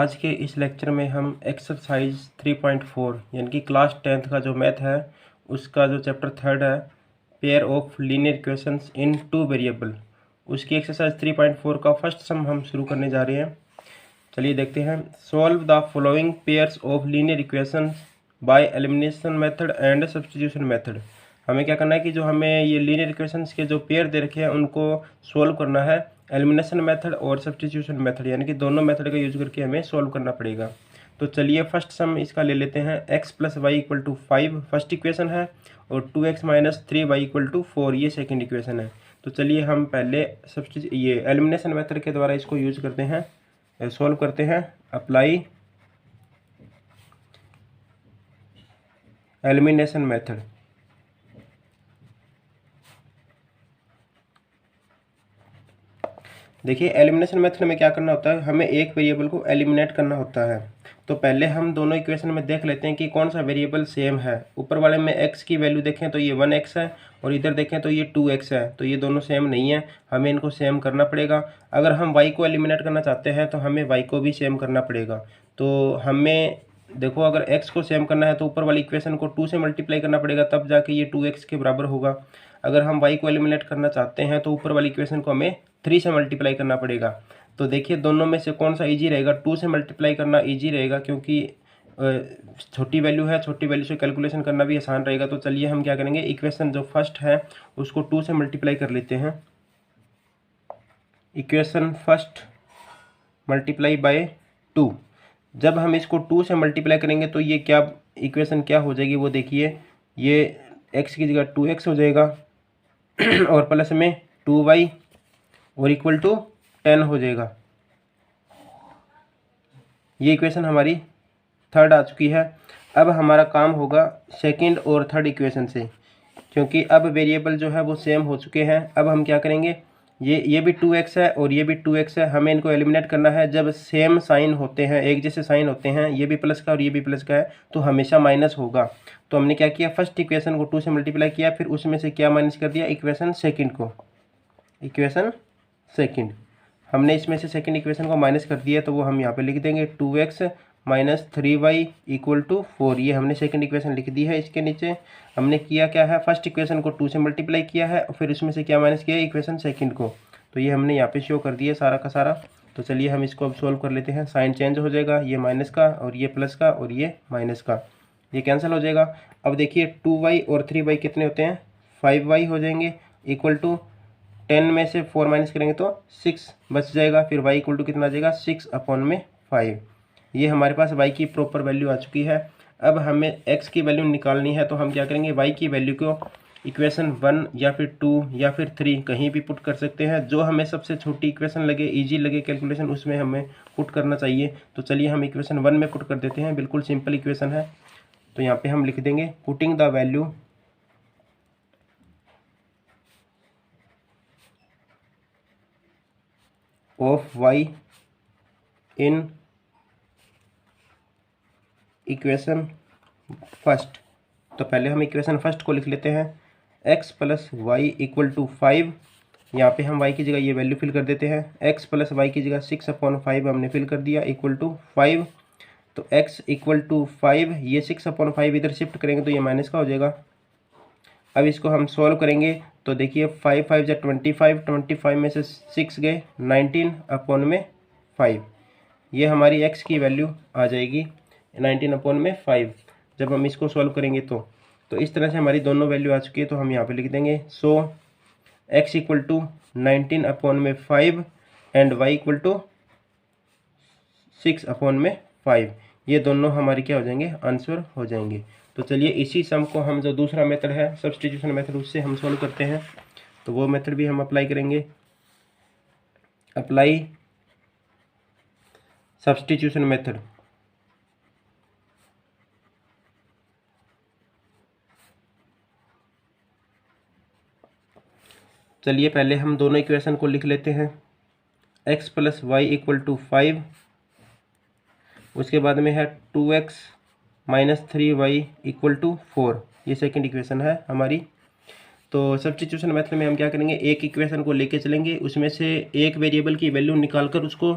आज के इस लेक्चर में हम एक्सरसाइज 3.4 यानी कि क्लास 10th का जो मैथ है उसका जो चैप्टर 3rd है pair of linear equations in two variable, उसकी एक्सरसाइज 3.4 का फर्स्ट सम हम शुरू करने जा रहे हैं। चलिए देखते हैं। Solve the following pairs of linear equations by elimination method and substitution method. हमें क्या करना है कि जो हमें ये लीनियर इक्वेशंस के जो पेयर दे रखे हैं उनको सोल्व करना है एलिमिनेशन मेथड और सब्स्टिट्यूशन मेथड, यानी कि दोनों मेथड का यूज करके हमें सोल्व करना पड़ेगा। तो चलिए फर्स्ट सम इसका ले लेते हैं। x plus Y equal to 5 first equation है और 2x minus 3y equal to 4 ये सेकेंड इक्वेशन है। तो चलिए हम पहले ये एलिमिनेशन मेथड के द्वारा इसको यूज करते हैं, सोल्व करते हैं। Apply elimination method. देखिए एलिमिनेशन मेथड में क्या करना होता है, हमें एक वेरिएबल को एलिमिनेट करना होता है। तो पहले हम दोनों इक्वेशन में देख लेते हैं कि कौन सा वेरिएबल सेम है। ऊपर वाले में x की वैल्यू देखें तो ये 1x है और इधर देखें तो ये 2x है, तो ये दोनों सेम नहीं है, हमें इनको सेम करना पड़ेगा। अगर हम y को एलिमिनेट करना चाहते हैं तो हमें y को भी सेम करना पड़ेगा। तो हमें देखो अगर x को सेम करना है तो ऊपर वाली इक्वेशन को 2 से मल्टीप्लाई करना पड़ेगा, तब जाके ये 2x के बराबर होगा। अगर हम y को एलिमिनेट करना चाहते हैं तो ऊपर वाली इक्वेशन को हमें 3 से मल्टीप्लाई करना पड़ेगा। तो देखिए दोनों में से कौन सा इजी रहेगा, 2 से मल्टीप्लाई करना इजी रहेगा क्योंकि छोटी वैल्यू है, छोटी वैल्यू से कैलकुलेशन करना भी आसान रहेगा। तो चलिए हम क्या करेंगे, इक्वेशन जो फर्स्ट है उसको 2 से मल्टीप्लाई कर लेते हैं। Equation first multiply by 2। जब हम इसको 2 से मल्टीप्लाई करेंगे तो ये क्या इक्वेशन क्या हो जाएगी वो देखिए, ये x की जगह 2x हो जाएगा और प्लस में 2y और इक्वल टू 10 हो जाएगा। ये इक्वेशन हमारी थर्ड आ चुकी है। अब हमारा काम होगा सेकंड और थर्ड इक्वेशन से, क्योंकि अब वेरिएबल जो है वो सेम हो चुके हैं। अब हम क्या करेंगे, ये भी 2x है और ये भी 2x है, हमें इनको एलिमिनेट करना है। जब सेम साइन होते हैं, एक जैसे साइन होते हैं, ये भी प्लस का और ये भी प्लस का है तो हमेशा माइनस होगा। तो हमने क्या किया, फर्स्ट इक्वेशन को 2 से मल्टीप्लाई किया, फिर उसमें से क्या माइनस कर दिया, इक्वेशन सेकेंड को। इक्वेशन सेकेंड हमने इसमें से सेकेंड इक्वेशन को माइनस कर दिया, तो वो हम यहाँ पे लिख देंगे 2x minus 3y equal to 4। ये हमने सेकंड इक्वेशन लिख दी है। इसके नीचे हमने किया क्या है, फर्स्ट इक्वेशन को 2 से मल्टीप्लाई किया है और फिर उसमें से क्या माइनस किया, इक्वेशन सेकंड को। तो ये हमने यहाँ पे शो कर दिया सारा का सारा। तो चलिए हम इसको अब सोल्व कर लेते हैं। साइन चेंज हो जाएगा, ये माइनस का और ये प्लस का और ये माइनस का, ये कैंसिल हो जाएगा। अब देखिए 2y और 3y कितने होते हैं, 5y हो जाएंगे इक्वल टू 10 में से 4 माइनस करेंगे तो 6 बच जाएगा। फिर y इक्वल टू कितना आ जाएगा, 6/5। ये हमारे पास y की प्रॉपर वैल्यू आ चुकी है। अब हमें x की वैल्यू निकालनी है, तो हम क्या करेंगे, y की वैल्यू को इक्वेशन 1 या फिर 2 या फिर 3 कहीं भी पुट कर सकते हैं। जो हमें सबसे छोटी इक्वेशन लगे, इजी लगे कैलकुलेशन, उसमें हमें पुट करना चाहिए। तो चलिए हम इक्वेशन 1 में पुट कर देते हैं, बिल्कुल सिंपल इक्वेशन है। तो यहाँ पे हम लिख देंगे putting the value of y in equation first. तो पहले हम इक्वेशन फर्स्ट को लिख लेते हैं, x plus Y equal to 5। यहाँ पे हम y की जगह ये वैल्यू फिल कर देते हैं। x प्लस वाई की जगह 6/5 हमने फिल कर दिया इक्वल टू 5। तो x इक्वल टू 5, ये 6/5 इधर शिफ्ट करेंगे तो ये माइनस का हो जाएगा। अब इसको हम सॉल्व करेंगे तो देखिए 5 5 जा 25, 25 में से 6 गए, 19/5। ये हमारी x की वैल्यू आ जाएगी 19/5 जब हम इसको सॉल्व करेंगे। तो इस तरह से हमारी दोनों वैल्यू आ चुकी है। तो हम यहाँ पे लिख देंगे so x equal to 19/5 and y equal to 6/5। ये दोनों हमारी क्या हो जाएंगे, आंसर हो जाएंगे। तो चलिए इसी सम को हम जो दूसरा मेथड है सब्स्टिट्यूशन मेथड, उससे हम सॉल्व करते हैं। तो वो मेथड भी हम अप्लाई करेंगे। Apply substitution method. चलिए पहले हम दोनों इक्वेशन को लिख लेते हैं। x plus Y equal to 5, उसके बाद में है 2x minus 3y equal to 4। ये सेकंड इक्वेशन है हमारी। तो सब्स्टिट्यूशन मेथड में हम क्या करेंगे, एक इक्वेशन को लेके चलेंगे, उसमें से एक वेरिएबल की वैल्यू निकाल कर उसको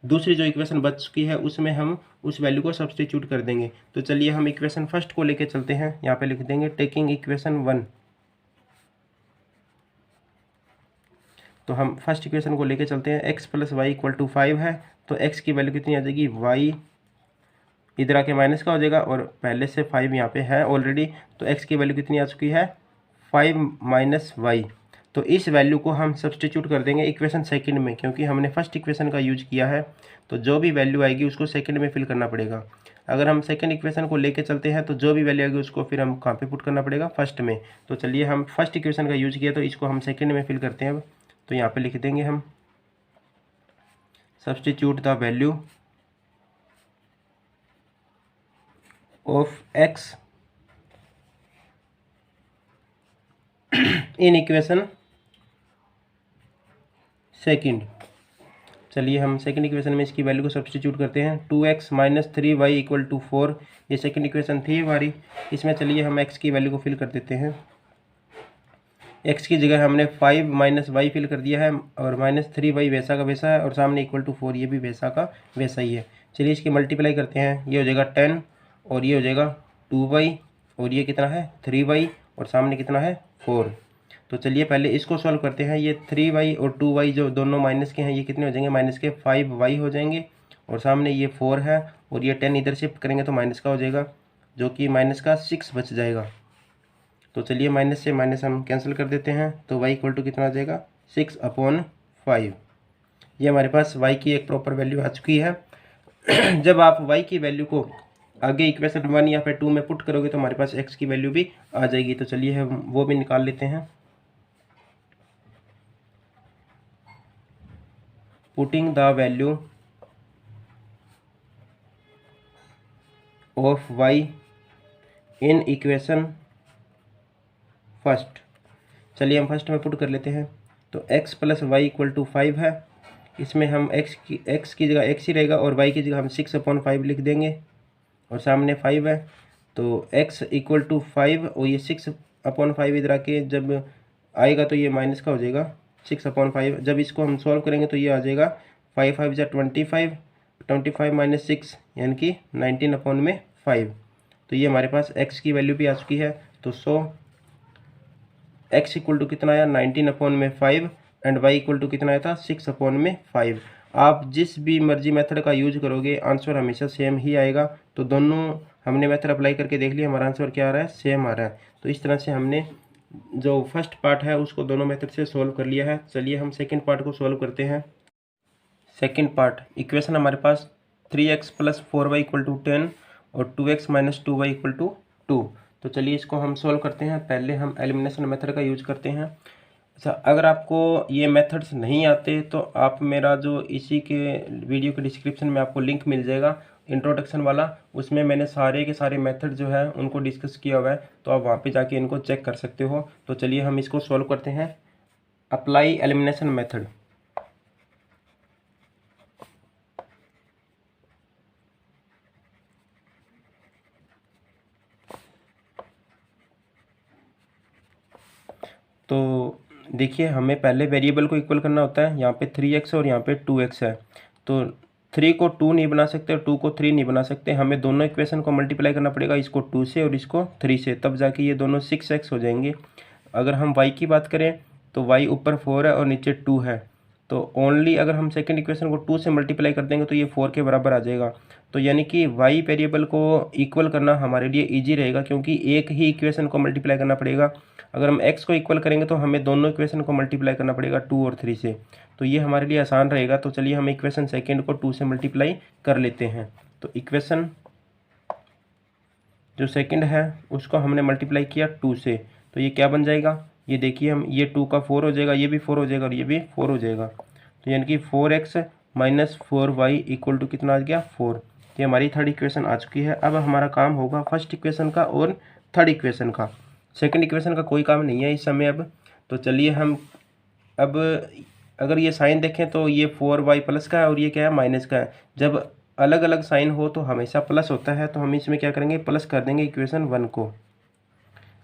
दूसरी जो इक्वेशन बच चुकी है उसमें हम उस वैल्यू को सब्स्टिट्यूट कर देंगे। तो चलिए हम इक्वेशन फर्स्ट को लेके चलते हैं, यहाँ पे लिख देंगे टेकिंग इक्वेशन 1। तो हम फर्स्ट इक्वेशन को लेके चलते हैं, x plus Y equal to 5 है, तो x की वैल्यू कितनी आ जाएगी, y इधर आके माइनस का हो जाएगा और पहले से 5 यहाँ पे है ऑलरेडी, तो x की वैल्यू कितनी आ चुकी है 5 माइनस वाई। तो इस वैल्यू को हम सब्स्टिट्यूट कर देंगे इक्वेशन सेकंड में, क्योंकि हमने फर्स्ट इक्वेशन का यूज किया है, तो जो भी वैल्यू आएगी उसको सेकंड में फिल करना पड़ेगा। अगर हम सेकंड इक्वेशन को लेके चलते हैं तो जो भी वैल्यू आएगी उसको फिर हम कहाँ पे पुट करना पड़ेगा, फर्स्ट में। तो चलिए हम फर्स्ट इक्वेशन का यूज किया तो इसको हम सेकंड में फिल करते हैं अब। तो यहाँ पे लिख देंगे हम substitute the value of x in equation second. चलिए हम सेकंड इक्वेशन में इसकी वैल्यू को सब्स्टिट्यूट करते हैं, 2x minus 3y equal to 4। ये सेकंड इक्वेशन थी हमारी। इसमें चलिए हम x की वैल्यू को फिल कर देते हैं। x की जगह हमने 5 माइनस वाई फिल कर दिया है और माइनस 3y वैसा का वैसा है और सामने इक्वल टू 4, ये भी वैसा का वैसा ही है। चलिए इसकी मल्टीप्लाई करते हैं, ये हो जाएगा 10 और ये हो जाएगा 2y और ये कितना है 3y और सामने कितना है 4। तो चलिए पहले इसको सॉल्व करते हैं। ये 3y और 2y जो दोनों माइनस के हैं ये कितने हो जाएंगे, माइनस के 5y हो जाएंगे और सामने ये 4 है और ये 10 इधर शिफ्ट करेंगे तो माइनस का हो जाएगा, जो कि माइनस का 6 बच जाएगा। तो चलिए माइनस से माइनस हम कैंसिल कर देते हैं, तो y इक्वल टू कितना आ जाएगा 6/5। ये हमारे पास y की एक प्रॉपर वैल्यू आ चुकी है। जब आप y की वैल्यू को आगे इक्वेशन 1 या फिर 2 में पुट करोगे तो हमारे पास x की वैल्यू भी आ जाएगी। तो चलिए हम वो भी निकाल लेते हैं। Putting the value of y in equation first. चलिए हम फर्स्ट में पुट कर लेते हैं। तो x plus Y equal to 5 है, इसमें हम x की जगह x ही रहेगा और y की जगह हम 6/5 लिख देंगे और सामने 5 है। तो x इक्वल टू 5 और ये 6/5 इधर आके जब आएगा तो ये माइनस का हो जाएगा 6/5। जब इसको हम सॉल्व करेंगे तो ये आ जाएगा 5 5 जा 25, 25 माइनस 6 यानी कि 19/5। तो ये हमारे पास x की वैल्यू भी आ चुकी है। तो x इक्वल टू कितना आया 19/5 एंड y इक्वल टू कितना आया था 6/5। आप जिस भी मर्जी मेथड का यूज करोगे आंसर हमेशा सेम ही आएगा। तो दोनों हमने मेथड अप्लाई करके देख लिया, हमारा आंसर क्या आ रहा है, सेम आ रहा है। तो इस तरह से हमने जो फर्स्ट पार्ट है उसको दोनों मेथड से सोल्व कर लिया है। चलिए हम सेकंड पार्ट को सोल्व करते हैं। सेकंड पार्ट इक्वेशन हमारे पास 3x plus 4y equal to 10 और 2x minus 2y equal to 2। तो चलिए इसको हम सोल्व करते हैं। पहले हम एलिमिनेशन मेथड का यूज करते हैं। अच्छा, अगर आपको ये मेथड्स नहीं आते तो आप मेरा जो इसी के वीडियो के डिस्क्रिप्शन में आपको लिंक मिल जाएगा इंट्रोडक्शन वाला, उसमें मैंने सारे के सारे मेथड जो है उनको डिस्कस किया हुआ है, तो आप वहाँ पे जाके इनको चेक कर सकते हो। तो चलिए हम इसको सॉल्व करते हैं। Apply elimination method. तो देखिए हमें पहले वेरिएबल को इक्वल करना होता है। यहाँ पे 3x और यहाँ पे 2x है, तो 3 को 2 नहीं बना सकते और 2 को 3 नहीं बना सकते। हमें दोनों इक्वेशन को मल्टीप्लाई करना पड़ेगा, इसको 2 से और इसको 3 से, तब जाके ये दोनों 6x हो जाएंगे। अगर हम y की बात करें तो y ऊपर 4 है और नीचे 2 है, तो ओनली अगर हम सेकंड इक्वेशन को 2 से मल्टीप्लाई कर देंगे तो ये 4 के बराबर आ जाएगा। तो यानी कि y वेरिएबल को इक्वल करना हमारे लिए इजी रहेगा, क्योंकि एक ही इक्वेशन को मल्टीप्लाई करना पड़ेगा। अगर हम x को इक्वल करेंगे तो हमें दोनों इक्वेशन को मल्टीप्लाई करना पड़ेगा 2 और 3 से, तो ये हमारे लिए आसान रहेगा। तो चलिए हम इक्वेशन सेकंड को 2 से मल्टीप्लाई कर लेते हैं। तो इक्वेशन जो सेकंड है उसको हमने मल्टीप्लाई किया 2 से, तो ये क्या बन जाएगा, ये देखिए हम, ये 2 का 4 हो जाएगा, ये भी 4 हो जाएगा और ये भी 4 हो जाएगा। तो यानी कि 4x minus 4y equal to कितना आ गया 4। ये हमारी थर्ड इक्वेशन आ चुकी है। अब हमारा काम होगा फर्स्ट इक्वेशन का और थर्ड इक्वेशन का। सेकंड इक्वेशन का कोई काम नहीं है इस समय अब। तो चलिए हम अब अगर ये साइन देखें तो ये 4y प्लस का है और ये क्या है माइनस का है। जब अलग अलग साइन हो तो हमेशा प्लस होता है, तो हम इसमें क्या करेंगे प्लस कर देंगे इक्वेशन 1 को।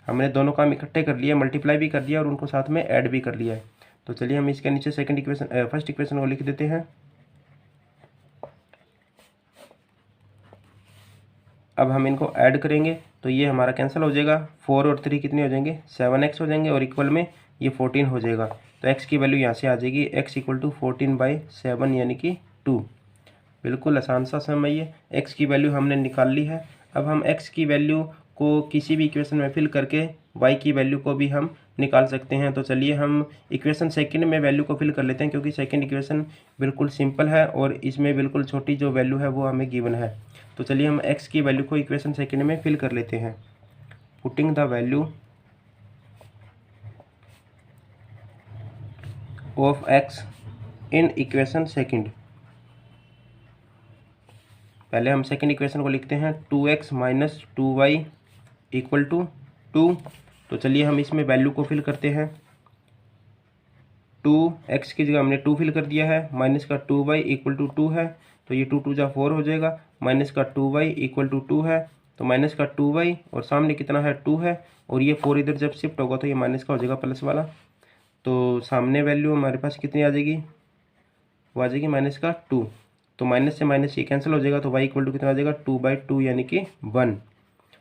हमने दोनों काम इकट्ठे कर लिया, मल्टीप्लाई भी कर दिया और उनको साथ में ऐड भी कर लिया है। तो चलिए हम इसके नीचे सेकंड इक्वेशन फर्स्ट इक्वेशन को लिख देते हैं। अब हम इनको ऐड करेंगे तो ये हमारा कैंसिल हो जाएगा। 4 और 3 कितने हो जाएंगे, 7x हो जाएंगे और इक्वल में ये 14 हो जाएगा। तो x की वैल्यू यहाँ से आ जाएगी x इक्वल टू 14/7 यानी कि 2। बिल्कुल आसान सा सम है ये। x की वैल्यू हमने निकाल ली है। अब हम x की वैल्यू को किसी भी इक्वेशन में फिल करके y की वैल्यू को भी हम निकाल सकते हैं। तो चलिए हम इक्वेशन सेकंड में वैल्यू को फिल कर लेते हैं, क्योंकि सेकंड इक्वेशन बिल्कुल सिंपल है और इसमें बिल्कुल छोटी जो वैल्यू है वो हमें गिवन है। तो चलिए हम x की वैल्यू को इक्वेशन सेकंड में फिल कर लेते हैं। Putting the value of x in equation second. पहले हम सेकंड इक्वेशन को लिखते हैं 2x minus 2y equal to 2। तो चलिए हम इसमें वैल्यू को फिल करते हैं। 2x की जगह हमने 2 फिल कर दिया है, माइनस का 2y इक्वल टू 2 है, तो ये 2 2 जा 4 हो जाएगा। माइनस का 2y इक्वल टू 2 है, तो माइनस का 2y और सामने कितना है 2 है, और ये 4 इधर जब शिफ्ट होगा तो ये माइनस का हो जाएगा प्लस वाला। तो सामने वैल्यू हमारे पास कितनी आ जाएगी, वो आ जाएगी माइनस का 2। तो माइनस से माइनस ये कैंसिल हो जाएगा, तो y इक्वल टू कितना आ जाएगा 2/2 यानी कि 1।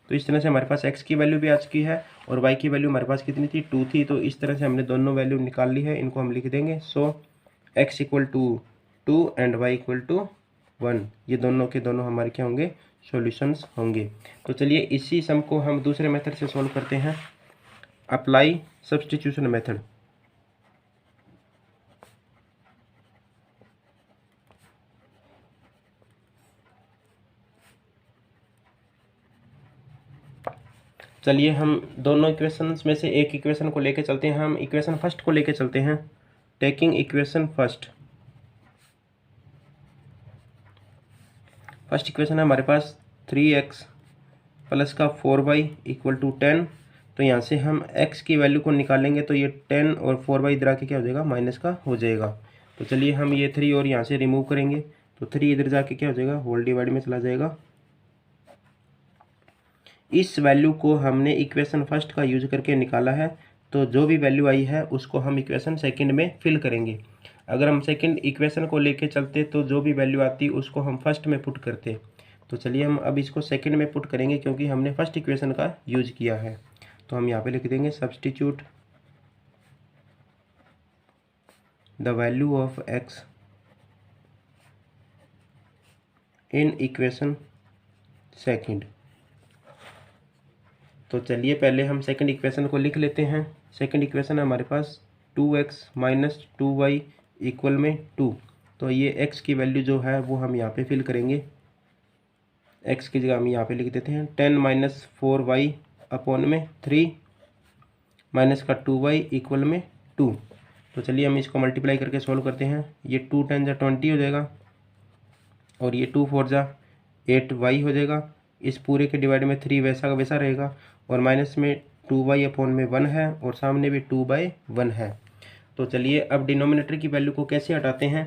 तो इस तरह से हमारे पास x की वैल्यू भी आ चुकी है और y की वैल्यू हमारे पास कितनी थी, 2 थी। तो इस तरह से हमने दोनों वैल्यू निकाल ली है, इनको हम लिख देंगे। So x equal to 2 and y equal to 1, ये दोनों के दोनों हमारे क्या होंगे, सॉल्यूशंस होंगे। तो चलिए इसी सम को हम दूसरे मेथड से सॉल्व करते हैं, अप्लाई सब्स्टिट्यूशन मेथड। चलिए हम दोनों इक्वेशंस में से एक इक्वेशन को लेके चलते हैं। हम इक्वेशन फर्स्ट को लेके चलते हैं। टेकिंग इक्वेशन फर्स्ट इक्वेशन है हमारे पास 3x प्लस का 4y इक्वल टू 10। तो यहाँ से हम x की वैल्यू को निकालेंगे तो ये 10 और 4y इधर आके क्या हो जाएगा, माइनस का हो जाएगा। तो चलिए हम ये 3 और यहाँ से रिमूव करेंगे, तो 3 इधर जाके क्या हो जाएगा, होल डिवाइड में चला जाएगा। इस वैल्यू को हमने इक्वेशन फर्स्ट का यूज करके निकाला है, तो जो भी वैल्यू आई है उसको हम इक्वेशन सेकंड में फिल करेंगे। अगर हम सेकंड इक्वेशन को लेके चलते तो जो भी वैल्यू आती उसको हम फर्स्ट में पुट करते। तो चलिए हम अब इसको सेकंड में पुट करेंगे, क्योंकि हमने फर्स्ट इक्वेशन का यूज किया है। तो हम यहाँ पे लिख देंगे substitute the value of x in equation second. तो चलिए पहले हम सेकंड इक्वेशन को लिख लेते हैं। सेकंड इक्वेशन है हमारे पास 2x माइनस 2y इक्वल में 2। तो ये x की वैल्यू जो है वो हम यहाँ पे फिल करेंगे। x की जगह हम यहाँ पे लिख देते हैं 10 माइनस 4y अपॉन में 3 माइनस का 2y इक्वल में 2। तो चलिए हम इसको मल्टीप्लाई करके सॉल्व करते हैं। ये 2 10 जा 20 हो जाएगा और ये 2 4 जा 8y हो जाएगा। इस पूरे के डिवाइड में 3 वैसा का वैसा रहेगा और माइनस में 2y अपॉन में 1 है और सामने भी 2/1 है। तो चलिए अब डिनोमिनेटर की वैल्यू को कैसे हटाते हैं।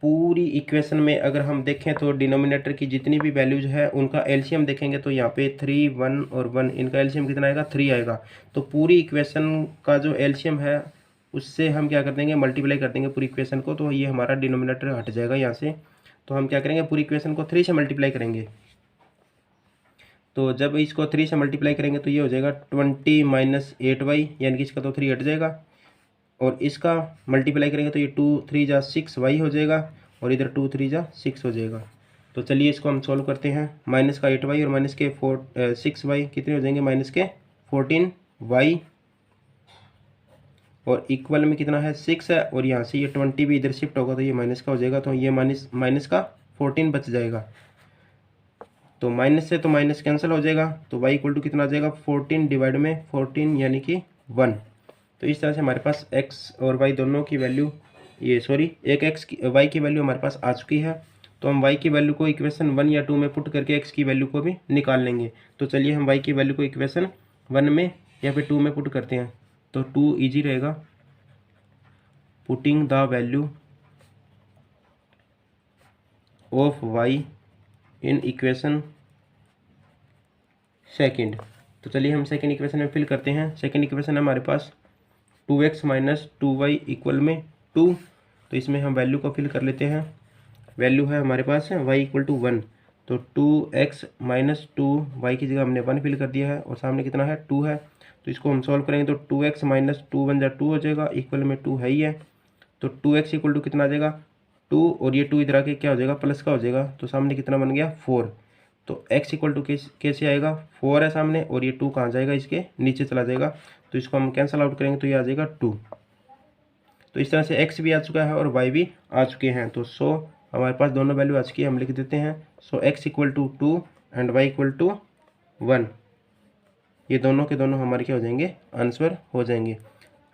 पूरी इक्वेशन में अगर हम देखें तो डिनोमिनेटर की जितनी भी वैल्यूज है उनका एलसीएम देखेंगे तो यहाँ पे 3 1 और 1, इनका एलसीएम कितना आएगा, 3 आएगा। तो पूरी इक्वेशन का जो एलसीएम है उससे हम क्या कर देंगे, मल्टीप्लाई कर देंगे पूरी इक्वेशन को। तो ये हमारा डिनोमिनेटर हट जाएगा यहाँ से। तो हम क्या करेंगे, पूरी इक्वेशन को 3 से मल्टीप्लाई करेंगे। तो जब इसको 3 से मल्टीप्लाई करेंगे तो ये हो जाएगा 20 माइनस 8y, यानी कि इसका तो 3 हट जाएगा और इसका मल्टीप्लाई करेंगे तो ये 2 3 जा 6y हो जाएगा और इधर 2 3 जा 6 हो जाएगा। तो चलिए इसको हम सॉल्व करते हैं। माइनस का 8y और माइनस के 6y कितने हो जाएंगे, माइनस के 14y और इक्वल में कितना है 6 है और यहाँ से ये 20 भी इधर शिफ्ट होगा तो ये माइनस का हो जाएगा। तो ये माइनस का 14 बच जाएगा। तो माइनस से तो माइनस कैंसिल हो जाएगा, तो y इक्वल टू कितना आ जाएगा, 14 डिवाइड में 14 यानी कि 1। तो इस तरह से हमारे पास x और y दोनों की वैल्यू, ये सॉरी एक y की वैल्यू हमारे पास आ चुकी है। तो हम y की वैल्यू को इक्वेशन 1 या 2 में पुट करके x की वैल्यू को भी निकाल लेंगे। तो चलिए हम y की वैल्यू को इक्वेशन 1 में या फिर 2 में पुट करते हैं। तो 2 ईजी रहेगा। Putting the value of y in equation second. तो चलिए हम सेकंड इक्वेशन में फिल करते हैं। सेकंड इक्वेशन है हमारे पास 2x माइनस 2y इक्वल में 2। तो इसमें हम वैल्यू को फिल कर लेते हैं। वैल्यू है हमारे पास y इक्वल टू 1। तो 2x माइनस 2y की जगह हमने 1 फिल कर दिया है और सामने कितना है 2 है। तो इसको हम सॉल्व करेंगे तो 2x माइनस 2 बन जाए 2 हो जाएगा, इक्वल में 2 है ही है। तो 2x इक्वल टू कितना आ जाएगा 2, और ये 2 इधर आके क्या हो जाएगा प्लस का हो जाएगा, तो सामने कितना बन गया 4। तो x इक्वल टू कैसे आएगा 4 है सामने, और ये 2 कहाँ जाएगा इसके नीचे चला जाएगा, तो इसको हम कैंसिल आउट करेंगे तो ये आ जाएगा 2। तो इस तरह से x भी आ चुका है और y भी आ चुके हैं। तो सो हमारे पास दोनों वैल्यू आ चुकी है, हम लिख देते हैं so x equal to 2 and y equal to 1। ये दोनों के दोनों हमारे क्या हो जाएंगे आंसर हो जाएंगे।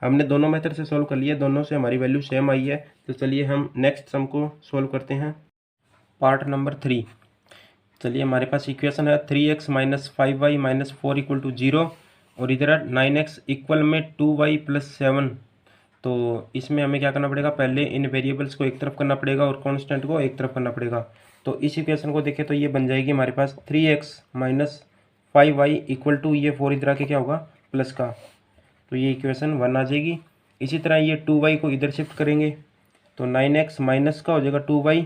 हमने दोनों मेथड से सॉल्व कर लिया, दोनों से हमारी वैल्यू सेम आई है। तो चलिए हम नेक्स्ट सम को सॉल्व करते हैं, पार्ट नंबर 3। चलिए हमारे पास इक्वेशन है 3x minus 5y minus 4 equal to 0, और इधर है 9x इक्वल में 2y प्लस 7। तो इसमें हमें क्या करना पड़ेगा, पहले इन वेरिएबल्स को एक तरफ करना पड़ेगा और कांस्टेंट को एक तरफ करना पड़ेगा। तो इस इक्वेशन को देखें तो ये बन जाएगी हमारे पास 3x minus 5y equal to ये 4 इधर आके क्या होगा प्लस का, तो ये इक्वेशन 1 आ जाएगी। इसी तरह ये 2y को इधर शिफ्ट करेंगे तो 9x माइनस का हो जाएगा 2y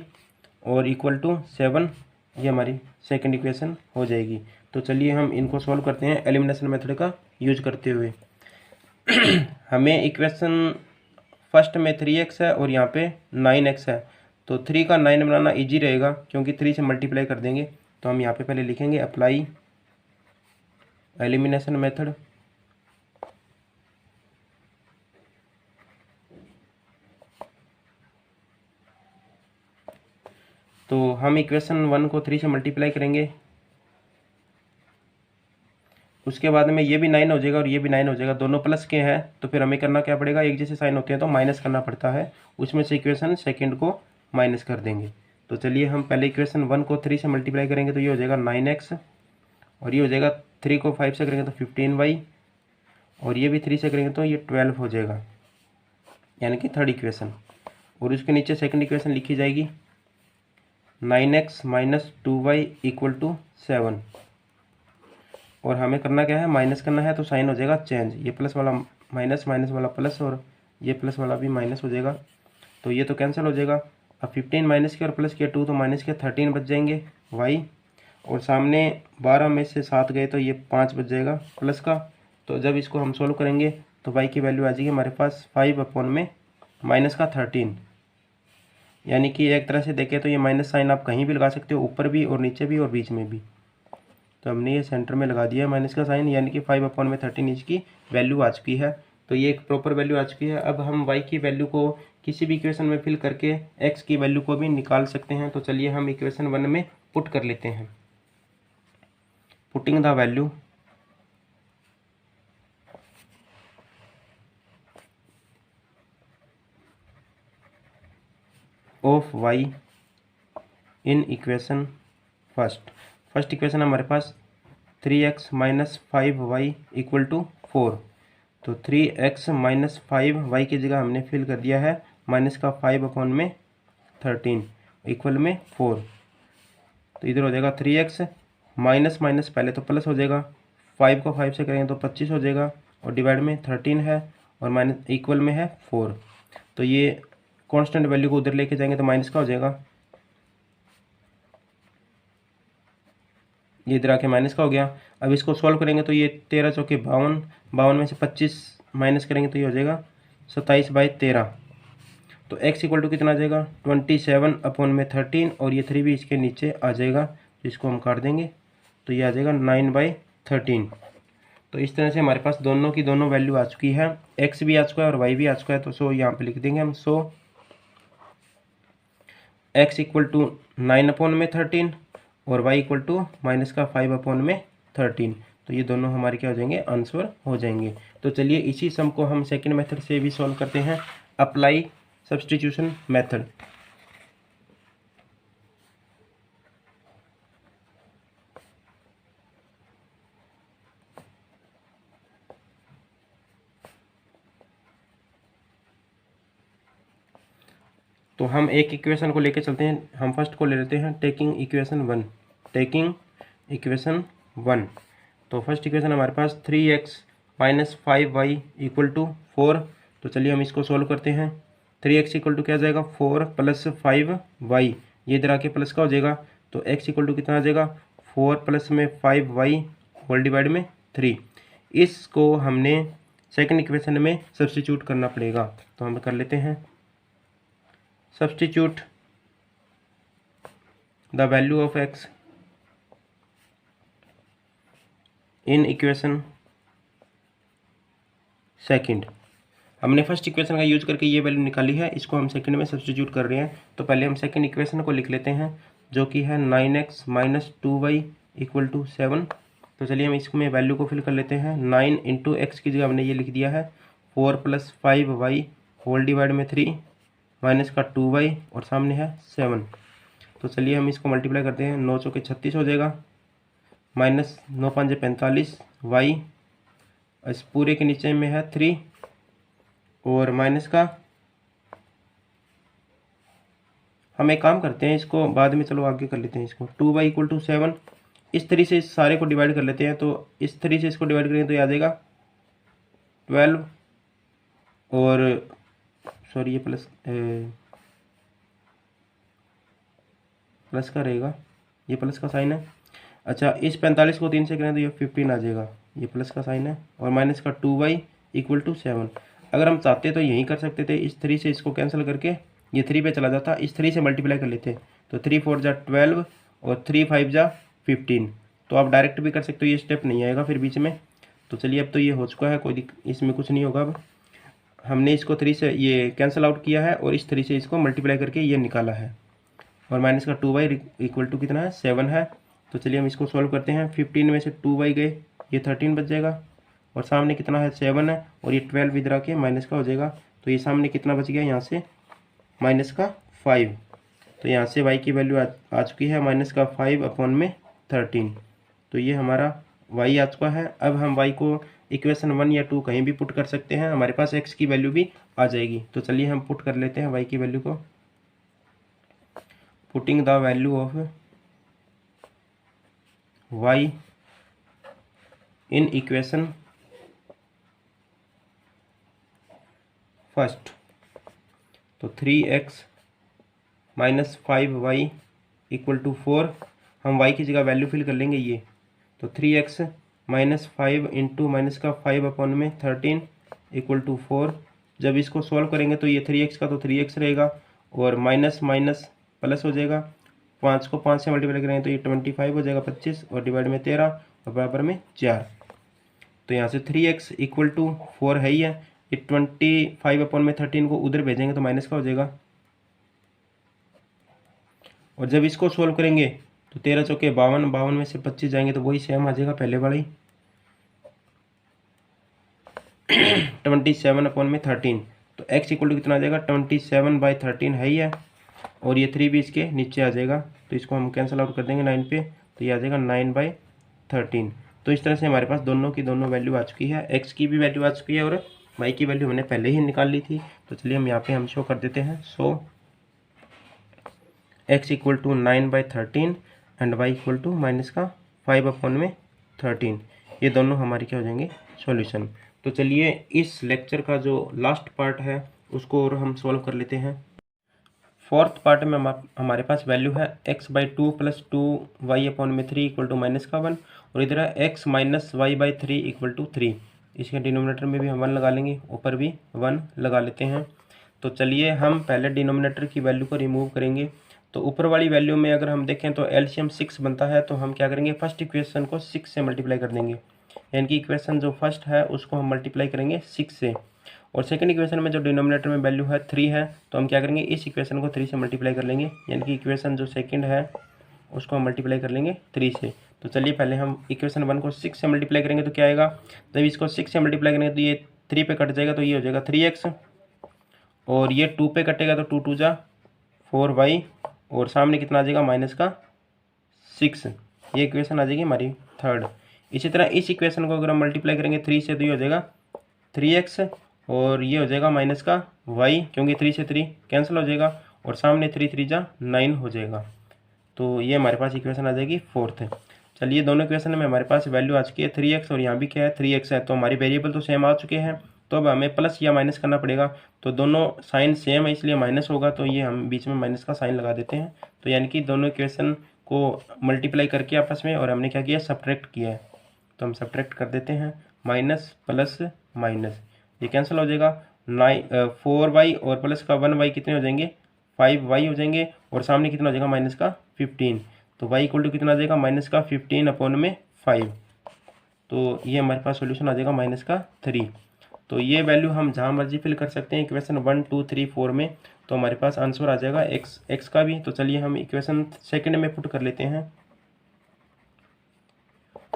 और इक्वल टू 7, ये हमारी सेकंड इक्वेशन हो जाएगी। तो चलिए हम इनको सॉल्व करते हैं एलिमिनेशन मेथड का यूज करते हुए। हमें इक्वेशन फर्स्ट में 3x है और यहाँ पे 9x है, तो 3 का 9 बनाना इजी रहेगा क्योंकि 3 से मल्टीप्लाई कर देंगे। तो हम यहाँ पे पहले लिखेंगे अप्लाई एलिमिनेशन मेथड। तो हम इक्वेशन 1 को 3 से मल्टीप्लाई करेंगे, उसके बाद में ये भी 9 हो जाएगा और ये भी 9 हो जाएगा, दोनों प्लस के हैं। तो फिर हमें करना क्या पड़ेगा, एक जैसे साइन होते हैं तो माइनस करना पड़ता है, उसमें से इक्वेशन सेकंड को माइनस कर देंगे। तो चलिए हम पहले इक्वेशन 1 को 3 से मल्टीप्लाई करेंगे तो ये हो जाएगा 9x, और ये हो जाएगा 3 को 5 से करेंगे तो 15y, और ये भी 3 से करेंगे तो ये 12 हो जाएगा, यानी कि थर्ड इक्वेशन। और उसके नीचे सेकंड इक्वेशन लिखी जाएगी 9x minus 2y equal to 7। और हमें करना क्या है, माइनस करना है, तो साइन हो जाएगा चेंज, ये प्लस वाला माइनस, माइनस वाला प्लस, और ये प्लस वाला भी माइनस हो जाएगा, तो ये तो कैंसिल हो जाएगा। अब 15 माइनस किया और प्लस किया 2, तो माइनस के 13 बच जाएंगे y, और सामने 12 में से 7 गए तो ये 5 बच जाएगा प्लस का। तो जब इसको हम सोल्व करेंगे तो y की वैल्यू आ जाएगी हमारे पास 5 अपॉन में माइनस का 13, यानी कि एक तरह से देखें तो ये माइनस साइन आप कहीं भी लगा सकते हो, ऊपर भी और नीचे भी और बीच में भी। तो हमने ये सेंटर में लगा दिया माइनस का साइन, यानी कि 5 अपॉन में 13 इंच की वैल्यू आ चुकी है। तो ये एक प्रॉपर वैल्यू आ चुकी है। अब हम y की वैल्यू को किसी भी इक्वेशन में फिल करके x की वैल्यू को भी निकाल सकते हैं। तो चलिए हम इक्वेशन 1 में पुट कर लेते हैं, putting the value of y in equation first equation हमारे पास 3x minus 5y equal to 4। तो 3x माइनस 5y की जगह हमने फिल कर दिया है माइनस का 5 अपॉन में 13 इक्वल में 4। तो इधर हो जाएगा 3x माइनस माइनस पहले तो प्लस हो जाएगा, 5 को 5 से करेंगे तो 25 हो जाएगा, और डिवाइड में 13 है और माइनस इक्वल में है 4। तो ये कांस्टेंट वैल्यू को उधर लेके जाएंगे तो माइनस का हो जाएगा, ये इधर आके माइनस का हो गया। अब इसको सॉल्व करेंगे तो ये 13 चौके 52, 52 में से 25 माइनस करेंगे तो ये हो जाएगा 27/13। तो x इक्वल टू कितना आ जाएगा 27 अपॉन में 13, और ये 3 भी इसके नीचे आ जाएगा, तो इसको हम काट देंगे तो ये आ जाएगा 9/13। तो इस तरह से हमारे पास दोनों की दोनों वैल्यू आ चुकी है, x भी आ चुका है और y भी आ चुका है। तो सो यहाँ पे लिख देंगे हम, सो x इक्वल टू 9 अपॉन में 13 और y इक्वल टू माइनस का 5 अपॉन में 13। तो ये दोनों हमारे क्या हो जाएंगे आंसर हो जाएंगे। तो चलिए इसी सम को हम सेकंड मेथड से भी सॉल्व करते हैं, अप्लाई सब्स्टिट्यूशन मेथड। तो हम एक इक्वेशन को लेके चलते हैं, हम फर्स्ट को ले लेते हैं टेकिंग इक्वेशन 1। तो फर्स्ट इक्वेशन हमारे पास 3x minus 5y equal to 4। तो चलिए हम इसको सोल्व करते हैं। 3x इक्वल टू क्या आ जाएगा 4 प्लस 5y, ये इधर आके प्लस का हो जाएगा, तो x इक्वल टू कितना आ जाएगा 4 प्लस में 5y होल डिवाइड में 3। इसको हमने सेकंड इक्वेशन में सब्स्टिट्यूट करना पड़ेगा, तो हम कर लेते हैं substitute the value of x in equation second. हमने फर्स्ट इक्वेशन का यूज करके ये वैल्यू निकाली है, इसको हम सेकंड में सब्स्टिट्यूट कर रहे हैं। तो पहले हम सेकंड इक्वेशन को लिख लेते हैं, जो कि है 9x minus 2y equal to 7। तो चलिए हम इसमें वैल्यू को फिल कर लेते हैं। 9 इंटू एक्स की जगह हमने ये लिख दिया है 4 प्लस 5y होल डिवाइड में 3 माइनस का 2y और सामने है 7। तो चलिए हम इसको मल्टीप्लाई करते हैं, 9 चौके 36 हो जाएगा, माइनस 9 5 45 y, इस पूरे के नीचे में है 3 और माइनस का, हम एक काम करते हैं इसको बाद में, चलो आगे कर लेते हैं इसको। 2y इक्वल टू 7, इस तरीके से सारे को डिवाइड कर लेते हैं। तो इस तरीके से इसको डिवाइड करेंगे तो ये आ जाएगा 12 और सॉरी ये प्लस का रहेगा, ये प्लस का साइन है। अच्छा, इस 45 को 3 से करें तो ये 15 आ जाएगा, ये प्लस का साइन है, और माइनस का 2y इक्वल टू 7। अगर हम चाहते तो यही कर सकते थे, इस 3 से इसको कैंसिल करके ये 3 पे चला जाता, इस 3 से मल्टीप्लाई कर लेते। तो 3 4 जा 12 और 3 5 जा 15। तो आप डायरेक्ट भी कर सकते हो, ये स्टेप नहीं आएगा फिर बीच में। तो चलिए अब तो ये हो चुका है, कोई इसमें कुछ नहीं होगा। अब हमने इसको 3 से ये कैंसिल आउट किया है और इस 3 से इसको मल्टीप्लाई करके ये निकाला है, और माइनस का 2y इक्वल टू कितना है 7 है। तो चलिए हम इसको सॉल्व करते हैं। 15 में से 2y गए, ये 13 बच जाएगा, और सामने कितना है 7 है, और ये 12 इधर आके माइनस का हो जाएगा। तो ये सामने कितना बच गया यहाँ से माइनस का 5। तो यहाँ से y की वैल्यू आ चुकी है माइनस का 5 अपॉन में 13। तो ये हमारा y आ चुका है। अब हम y को इक्वेशन 1 या 2 कहीं भी पुट कर सकते हैं, हमारे पास x की वैल्यू भी आ जाएगी। तो चलिए हम पुट कर लेते हैं y की वैल्यू को। Putting the value of y in equation first. तो 3x minus 5y equal to 4, हम y की जगह वैल्यू फिल कर लेंगे ये। तो 3x माइनस 5 इंटू माइनस का 5 अपॉन में 13 इक्वल टू 4। जब इसको सॉल्व करेंगे तो ये 3x का तो 3x रहेगा, और माइनस माइनस प्लस हो जाएगा। 5 को 5 से मल्टीप्लाई करेंगे तो ये 25 हो जाएगा 25, और डिवाइड में 13 और बराबर में 4। तो यहाँ से 3x इक्वल टू 4 है ही है, ये 25 अपॉन में 13 को उधर भेजेंगे तो माइनस का हो जाएगा। और जब इसको सोल्व करेंगे तो 13 चौके 52, 52 में से 25 जाएंगे तो वही सेम आ जाएगा पहले वाला ही 27 अपॉन में 13। तो x इक्वल टू कितना आ जाएगा 27/13 है ही है, और ये 3 भी इसके नीचे आ जाएगा। तो इसको हम कैंसिल आउट कर देंगे 9 पे, तो ये आ जाएगा 9/13। तो इस तरह से हमारे पास दोनों की दोनों वैल्यू आ चुकी है, x की भी वैल्यू आ चुकी है और y की वैल्यू हमने पहले ही निकाल ली थी। तो चलिए हम यहाँ पे हम शो कर देते हैं। So x equal to 9/13 and y equal to minus का 5 अपॉन में 13। ये दोनों हमारे क्या हो जाएंगे सॉल्यूशन। तो चलिए इस लेक्चर का जो लास्ट पार्ट है उसको और हम सॉल्व कर लेते हैं। फोर्थ पार्ट में हमारे पास वैल्यू है x/2 प्लस 2y अपॉन में 3 इक्वल टू माइनस का 1, और इधर है x minus y/3 equal to 3। इसके डिनोमिनेटर में भी हम 1 लगा लेंगे, ऊपर भी 1 लगा लेते हैं। तो चलिए हम पहले डिनोमिनेटर की वैल्यू को रिमूव करेंगे। तो ऊपर वाली वैल्यू में अगर हम देखें तो एलसीएम 6 बनता है, तो हम क्या करेंगे फर्स्ट इक्वेशन को 6 से मल्टीप्लाई कर देंगे, यानी कि इक्वेशन जो फर्स्ट है उसको हम मल्टीप्लाई करेंगे 6 से, और सेकंड इक्वेशन में जो डिनोमिनेटर में वैल्यू है 3 है, तो हम क्या करेंगे इस इक्वेशन को 3 से मल्टीप्लाई कर लेंगे, यानी कि इक्वेशन जो सेकंड है उसको हम मल्टीप्लाई कर लेंगे 3 से। तो चलिए पहले हम इक्वेशन 1 को 6 से मल्टीप्लाई करेंगे तो क्या आएगा, जब इसको 6 से मल्टीप्लाई करेंगे तो ये 3 पे कट जाएगा, तो ये हो जाएगा 3x, और ये 2 पे कटेगा तो 2 2 जा 4y, और सामने कितना आ जाएगा माइनस का 6। ये इक्वेशन आ जाएगी हमारी थर्ड। इसी तरह इस इक्वेशन को अगर हम मल्टीप्लाई करेंगे 3 से तो ये हो जाएगा 3x, और ये हो जाएगा माइनस का y, क्योंकि 3 से 3 कैंसिल हो जाएगा, और सामने 3 3 जा 9 हो जाएगा। तो ये हमारे पास इक्वेशन आ जाएगी फोर्थ। चलिए दोनों इक्वेशन में हमारे पास वैल्यू आ चुकी है 3x, और यहाँ भी क्या है 3x है, तो हमारे वेरिएबल तो सेम आ चुके हैं। तो अब हमें प्लस या माइनस करना पड़ेगा, तो दोनों साइन सेम है इसलिए माइनस होगा, तो ये हम बीच में माइनस का साइन लगा देते हैं। तो यानी कि दोनों इक्वेशन को मल्टीप्लाई करके आपस में, और हमने क्या किया, सब्ट्रैक्ट किया है। तो हम सब्ट्रैक्ट कर देते हैं, माइनस प्लस माइनस, ये कैंसिल हो जाएगा। 4y और प्लस का 1y कितने हो जाएंगे, 5y हो जाएंगे, और सामने कितना हो जाएगा, माइनस का 15। तो y इक्वल टू कितना आ जाएगा, माइनस का 15 अपॉन में 5। तो ये हमारे पास सोल्यूशन आ जाएगा माइनस का 3। तो ये वैल्यू हम जहाँ मर्जी फिल कर सकते हैं इक्वेशन 1 2 3 4 में। तो हमारे पास आंसर आ जाएगा x का भी। तो चलिए हम इक्वेशन सेकंड में पुट कर लेते हैं।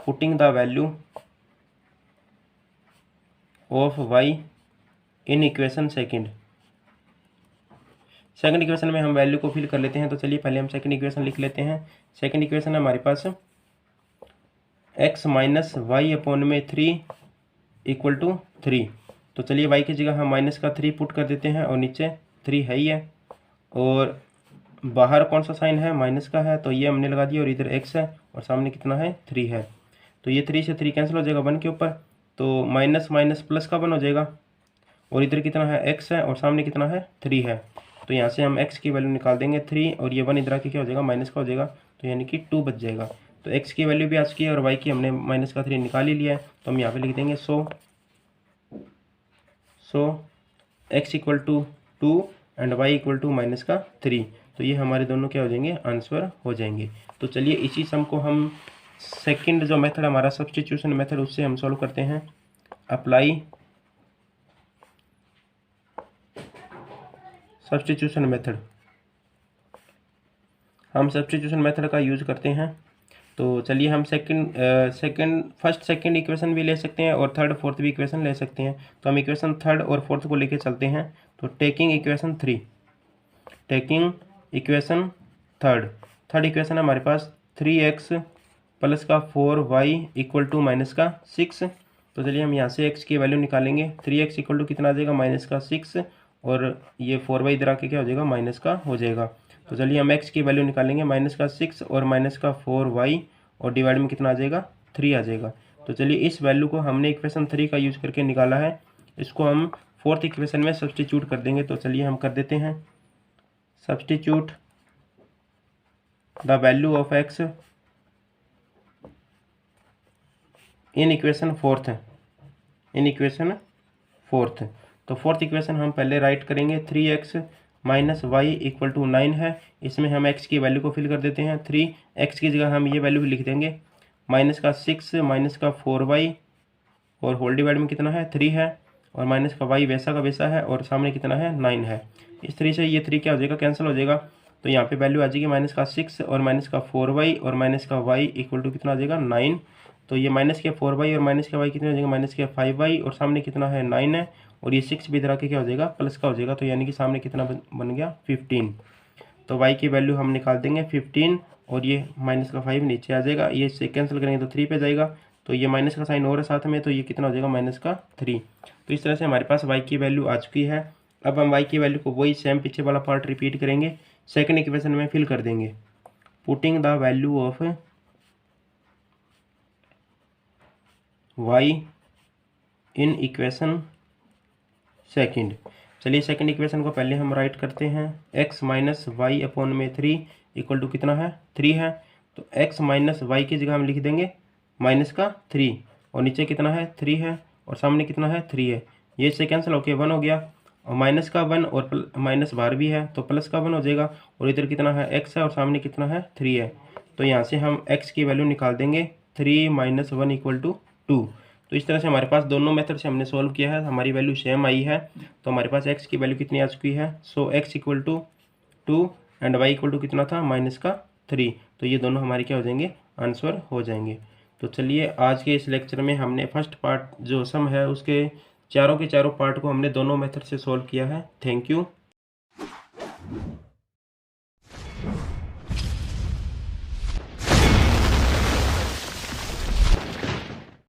Putting the value of y in equation second equation में हम वैल्यू को फिल कर लेते हैं। तो चलिए पहले हम सेकंड इक्वेशन लिख लेते हैं। सेकंड इक्वेशन है हमारे पास x माइनस वाई अपॉन में 3 इक्वल टू 3। तो चलिए y की जगह हम माइनस का 3 पुट कर देते हैं, और नीचे 3 है ही है, और बाहर कौन सा साइन है, माइनस का है, तो ये हमने लगा दिया, और इधर x है, और सामने कितना है, 3 है। तो ये 3 से 3 कैंसिल हो जाएगा 1 के ऊपर, तो माइनस माइनस प्लस का 1 हो जाएगा, और इधर कितना है, x है, और सामने कितना है, 3 है। तो यहाँ से हम x की वैल्यू निकाल देंगे 3, और ये 1 इधर आके क्या हो जाएगा, माइनस का हो जाएगा, तो यानी कि 2 बच जाएगा। तो x की वैल्यू भी आ चुकी है, और y की हमने माइनस का 3 निकाल ही लिया है। तो हम यहाँ पे लिख देंगे so x equal to 2 and y equal to minus का 3। तो ये हमारे दोनों क्या हो जाएंगे, आंसर हो जाएंगे। तो चलिए इसी सम को हम सेकंड जो मेथड हमारा सब्स्टिट्यूशन मेथड, उससे हम सॉल्व करते हैं। अप्लाई सब्स्टिट्यूशन मेथड, हम सब्स्टिट्यूशन मेथड का यूज़ करते हैं। तो चलिए हम फर्स्ट सेकंड इक्वेशन भी ले सकते हैं, और थर्ड फोर्थ भी इक्वेशन ले सकते हैं। तो हम इक्वेशन थर्ड और फोर्थ को लेके चलते हैं। तो टेकिंग इक्वेशन थर्ड इक्वेशन हमारे पास 3x प्लस का 4y इक्वल टू माइनस का 6। तो चलिए हम यहाँ से x की वैल्यू निकालेंगे। 3x इक्वल टू कितना आ जाएगा, माइनस का 6, और ये 4y इधर आके क्या हो जाएगा, माइनस का हो जाएगा। तो चलिए हम x की वैल्यू निकालेंगे, माइनस का 6 और माइनस का 4y, और डिवाइड में कितना आ जाएगा, 3 आ जाएगा। तो चलिए इस वैल्यू को हमने इक्वेशन 3 का यूज़ करके निकाला है, इसको हम फोर्थ इक्वेशन में सब्स्टिट्यूट कर देंगे। तो चलिए हम कर देते हैं, substitute the value of x in equation fourth. तो फोर्थ इक्वेशन हम पहले राइट करेंगे। 3x minus Y equal to 9 है, इसमें हम x की वैल्यू को फिल कर देते हैं। 3x की जगह हम ये वैल्यू भी लिख देंगे, माइनस का 6 माइनस का 4y, और होल डिवाइड में कितना है, 3 है, और माइनस का y वैसा का वैसा है, और सामने कितना है, 9 है। इस 3 से ये 3 क्या हो जाएगा, कैंसिल हो जाएगा। तो यहाँ पे वैल्यू आ जाएगी माइनस का 6 और माइनस का 4y, और माइनस का y इक्वल टू कितना आ जाएगा, 9। तो ये माइनस के 4y और माइनस के y कितने हो जाएगा, माइनस के 5y, और सामने कितना है, 9 है, और ये 6 भी इधर आके क्या हो जाएगा, प्लस का हो जाएगा। तो यानी कि सामने कितना बन गया, 15। तो y की वैल्यू हम निकाल देंगे 15, और ये माइनस का 5 नीचे आ जाएगा, ये से कैंसिल करेंगे तो 3 पे जाएगा। तो ये माइनस का साइन और है साथ में, तो ये कितना हो जाएगा, माइनस का 3। तो इस तरह से हमारे पास y की वैल्यू आ चुकी है। अब हम y की वैल्यू को वही सेम पीछे वाला पार्ट रिपीट करेंगे, सेकंड इक्वेशन में फिल कर देंगे। Putting the value of y in equation second. चलिए सेकंड इक्वेशन को पहले हम राइट करते हैं। x माइनस वाई अपॉन में 3 इक्वल टू कितना है, 3 है। तो x माइनस वाई की जगह हम लिख देंगे माइनस का 3, और नीचे कितना है, 3 है, और सामने कितना है, 3 है। ये से कैंसिल होके 1 हो गया, और माइनस का 1 और माइनस बाहर भी है, तो प्लस का 1 हो जाएगा, और इधर कितना है, x है, और सामने कितना है, 3 है। तो यहाँ से हम x की वैल्यू निकाल देंगे, 3 माइनस 1 इक्वल टू 2। तो इस तरह से हमारे पास दोनों मेथड से हमने सॉल्व किया है, हमारी वैल्यू सेम आई है। तो हमारे पास x की वैल्यू कितनी आ चुकी है, so x equal to 2 and y equal to कितना था, माइनस का 3। तो ये दोनों हमारे क्या हो जाएंगे, आंसर हो जाएंगे। तो चलिए आज के इस लेक्चर में हमने फर्स्ट पार्ट जो सम है उसके चारों के चारों पार्ट को हमने दोनों मेथड से सॉल्व किया है। Thank you.